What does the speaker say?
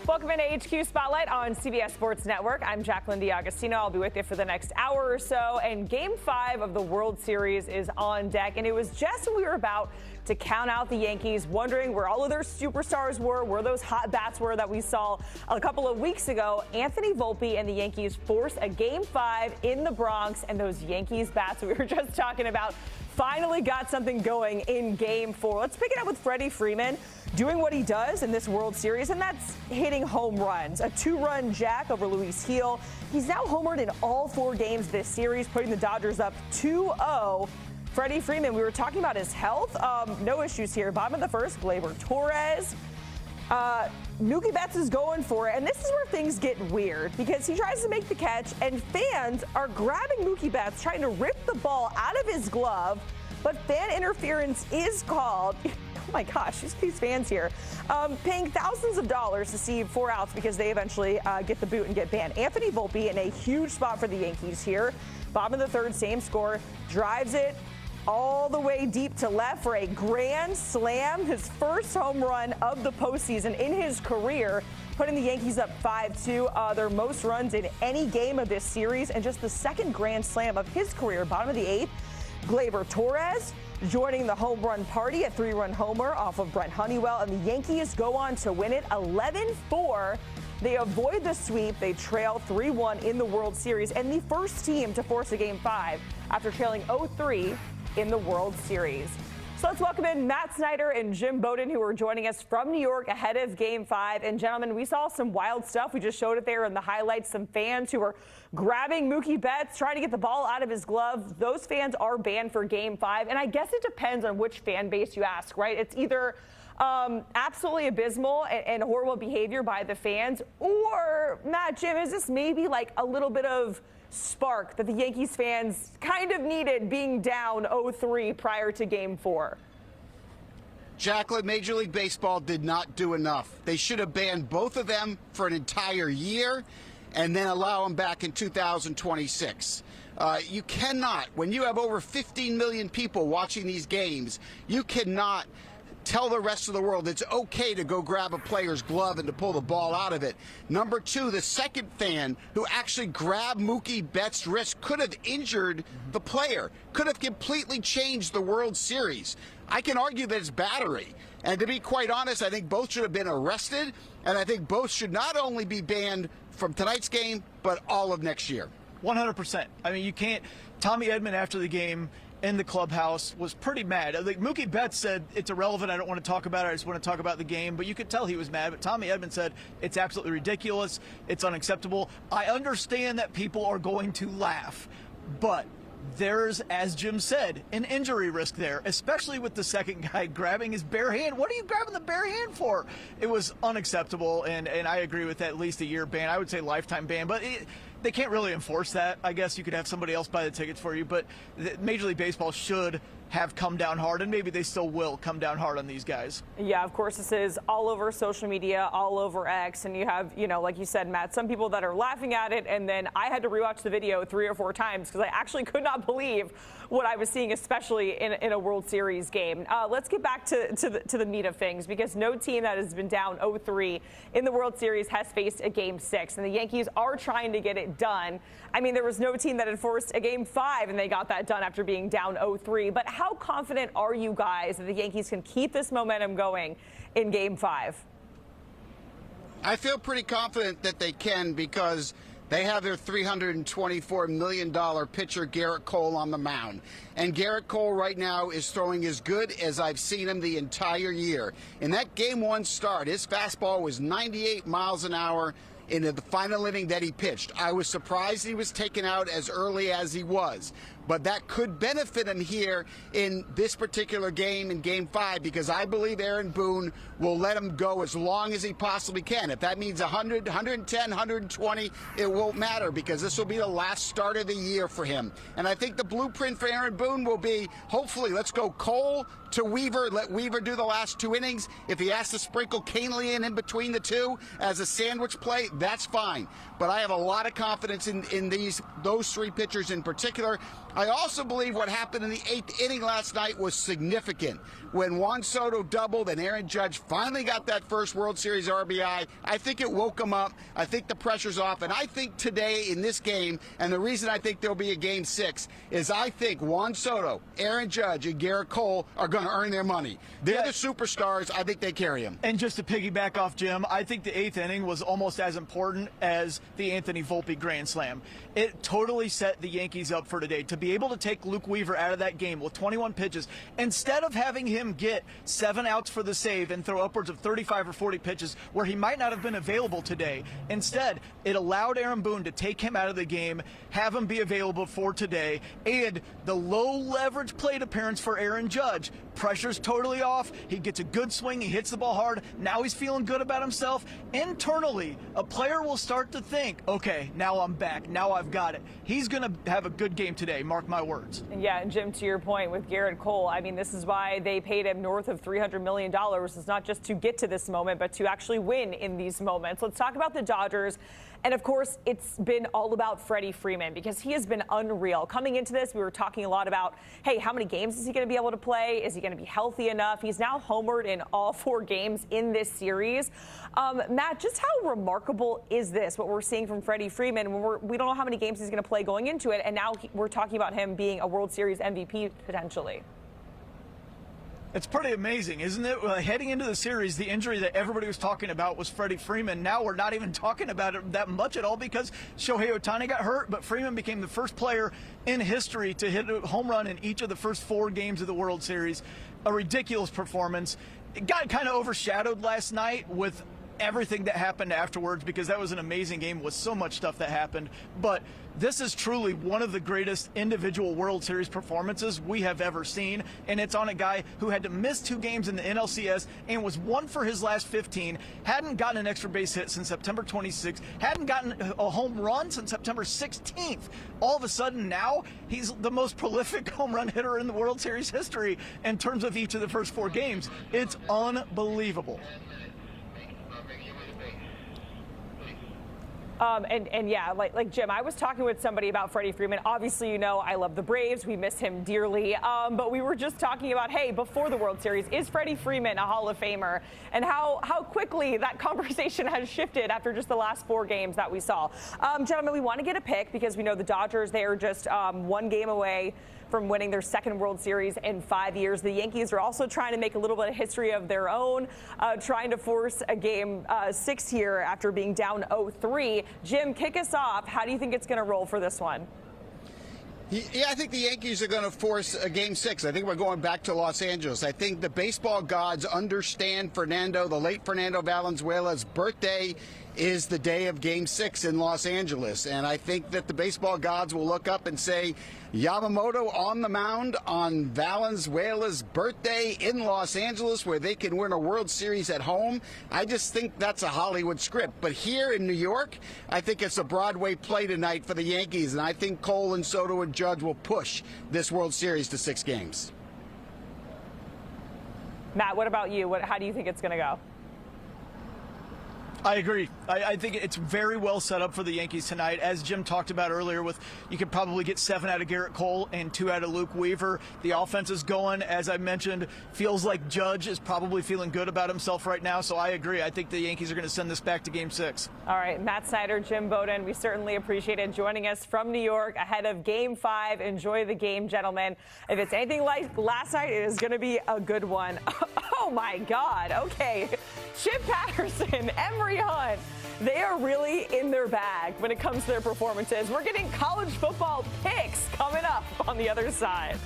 Welcome into HQ Spotlight on CBS Sports Network. I'm Jacqueline D'Agostino. I'll be with you for the next hour or so. And Game 5 of the World Series is on deck. And it was just when we were about to count out the Yankees, wondering where all of their superstars were, where those hot bats were that we saw a couple of weeks ago. Anthony Volpe and the Yankees force a Game 5 in the Bronx. And those Yankees bats we were just talking about finally got something going in Game 4. Let's pick it up with Freeman doing what he does in this World Series, and that's hitting home runs. A 2-run jack over Luis Gil. He's now homered in all 4 games this series, putting the Dodgers up 2-0. Freeman, we were talking about his health. No issues here. Bottom of the first, Gleyber Torres. Mookie Betts is going for it, and this is where things get weird because he tries to make the catch, and fans are grabbing Mookie Betts, trying to rip the ball out of his glove, but fan interference is called. Oh my gosh, these fans here paying thousands of dollars to see 4 outs because they eventually get the boot and get banned. Anthony Volpe in a huge spot for the Yankees here. Bottom of the third, same score, drives it all the way deep to left for a grand slam, his first home run of the postseason in his career, putting the Yankees up 5-2, their most runs in any game of this series, and just the second grand slam of his career. Bottom of the 8th, Gleyber Torres joining the home run party, a 3-run homer off of Brent Honeywell, and the Yankees go on to win it 11-4. They avoid the sweep. They trail 3-1 in the World Series, and the first team to force a Game 5 after trailing 0-3 in the World Series. So let's welcome in Matt Snyder and Jim Bowden, who are joining us from New York ahead of Game 5. And gentlemen, we saw some wild stuff. We just showed it there in the highlights. Some fans who were grabbing Mookie Betts, trying to get the ball out of his glove. Those fans are banned for Game 5. And I guess it depends on which fan base you ask, right? It's either absolutely abysmal and horrible behavior by the fans, or, Matt, Jim, is this maybe like a little bit of spark that the Yankees fans kind of needed being down 0-3 prior to Game 4? Jacqueline, Major League Baseball did not do enough. They should have banned both of them for an entire year and then allow them back in 2026. You cannot, when you have over 15 million people watching these games, you cannot tell the rest of the world it's okay to go grab a player's glove and to pull the ball out of it. Number 2, the second fan who actually grabbed Mookie Betts' wrist could have injured the player, could have completely changed the World Series. I can argue that it's battery. And to be quite honest, I think both should have been arrested, and I think both should not only be banned from tonight's game, but all of next year. 100%. I mean, you can't. Tommy Edman, after the game in the clubhouse, was pretty mad. Like, Mookie Betts said, it's irrelevant, I don't want to talk about it, I just want to talk about the game. But you could tell he was mad. But Tommy Edman said, it's absolutely ridiculous, it's unacceptable. I understand that people are going to laugh, but there's, as Jim said, an injury risk there, especially with the second guy grabbing his bare hand. What are you grabbing the bare hand for? It was unacceptable, and I agree with that, at least a year ban. I would say lifetime ban, but they can't really enforce that. I guess you could have somebody else buy the tickets for you, but Major League Baseball should have come down hard, and maybe they still will come down hard on these guys. Yeah, of course, this is all over social media, all over X, and you have, like you said, Matt, some people that are laughing at it, and then I had to rewatch the video 3 or 4 times because I actually could not believe what I was seeing, especially in a World Series game. Let's get back to the meat of things, because no team that has been down 0-3 in the World Series has faced a Game 6, and the Yankees are trying to get it done. I mean, there was no team that had forced a Game 5, and they got that done after being down 0-3. But how confident are you guys that the Yankees can keep this momentum going in Game 5? I feel pretty confident that they can, because they have their $324 million pitcher, Garrett Cole, on the mound. And Garrett Cole right now is throwing as good as I've seen him the entire year. In that Game 1 start, his fastball was 98 miles an hour in the final inning that he pitched. I was surprised he was taken out as early as he was. But that could benefit him here in this particular game, in Game 5, because I believe Aaron Boone will let him go as long as he possibly can. If that means 100, 110, 120, it won't matter, because this will be the last start of the year for him. And I think the blueprint for Aaron Boone will be, hopefully, let's go Cole to Weaver, let Weaver do the last 2 innings. If he has to sprinkle Canely in between the two as a sandwich play, that's fine. But I have a lot of confidence in those 3 pitchers in particular. I also believe what happened in the 8th inning last night was significant. when Juan Soto doubled and Aaron Judge finally got that first World Series RBI, I think it woke him up. I think the pressure's off. And I think today in this game, and the reason I think there'll be a Game 6, is I think Juan Soto, Aaron Judge, and Garrett Cole are going to earn their money. They're the superstars. I think they carry them. And just to piggyback off Jim, I think the 8th inning was almost as important as the Anthony Volpe grand slam. It totally set the Yankees up for today. To be able to take Luke Weaver out of that game with 21 pitches, instead of having him get 7 outs for the save and throw upwards of 35 or 40 pitches where he might not have been available today, instead, it allowed Aaron Boone to take him out of the game, have him be available for today, and the low leverage plate appearance for Aaron Judge. Pressure's totally off. He gets a good swing. He hits the ball hard. Now he's feeling good about himself. Internally, a player will start to think, okay, now I'm back. Now I've got it. He's going to have a good game today. Mark my words. Yeah, and Jim, to your point with Garrett Cole, I mean, this is why they paid him north of $300 million. It's not just to get to this moment, but to actually win in these moments. Let's talk about the Dodgers. And, of course, it's been all about Freddie Freeman because he has been unreal. Coming into this, we were talking a lot about, hey, how many games is he going to be able to play? Is he going to be healthy enough? He's now homered in all 4 games in this series. Matt, just how remarkable is this, what we're seeing from Freddie Freeman? We don't know how many games he's going to play going into it, and now we're talking about him being a World Series MVP potentially. It's pretty amazing, isn't it? Heading into the series, the injury that everybody was talking about was Freddie Freeman. Now we're not even talking about it that much at all because Shohei Ohtani got hurt, but Freeman became the first player in history to hit a home run in each of the first 4 games of the World Series. A ridiculous performance. It got kind of overshadowed last night with everything that happened afterwards because that was an amazing game with so much stuff that happened. But this is truly one of the greatest individual World Series performances we have ever seen, and it's on a guy who had to miss 2 games in the NLCS and was 1 for his last 15, hadn't gotten an extra base hit since September 26th, hadn't gotten a home run since September 16th. All of a sudden now he's the most prolific home run hitter in the World Series history in terms of each of the first 4 games. It's unbelievable. And yeah, like Jim, I was talking with somebody about Freddie Freeman. Obviously, you know, I love the Braves. We miss him dearly. But we were just talking about, hey, before the World Series, is Freddie Freeman a Hall of Famer? And how quickly that conversation has shifted after just the last 4 games that we saw. Gentlemen, we want to get a pick because we know the Dodgers, they are just 1 game away from winning their 2nd World Series in 5 years. The Yankees are also trying to make a little bit of history of their own, trying to force a Game 6 here after being down 0-3. Jim, kick us off. How do you think it's going to roll for this one? Yeah, I think the Yankees are going to force a Game 6. I think we're going back to Los Angeles. I think the baseball gods understand the late Fernando Valenzuela's birthday is the day of Game 6 in Los Angeles. And I think that the baseball gods will look up and say, Yamamoto on the mound on Valenzuela's birthday in Los Angeles where they can win a World Series at home. I just think that's a Hollywood script. But here in New York, I think it's a Broadway play tonight for the Yankees. And I think Cole and Soto and Judge will push this World Series to 6 games. Matt, what about you? How do you think it's going to go? I agree. I think it's very well set up for the Yankees tonight. As Jim talked about earlier, you could probably get 7 out of Garrett Cole and 2 out of Luke Weaver. The offense is going, as I mentioned. Feels like Judge is probably feeling good about himself right now, so I agree. I think the Yankees are going to send this back to Game 6. All right, Matt Snyder, Jim Bowden, we certainly appreciated joining us from New York ahead of Game 5. Enjoy the game, gentlemen. If it's anything like last night, it is going to be a good one. Oh, my God. Okay. Chip Patterson, Emory Hunt, they are really in their bag when it comes to their performances. We're getting college football picks coming up on the other side.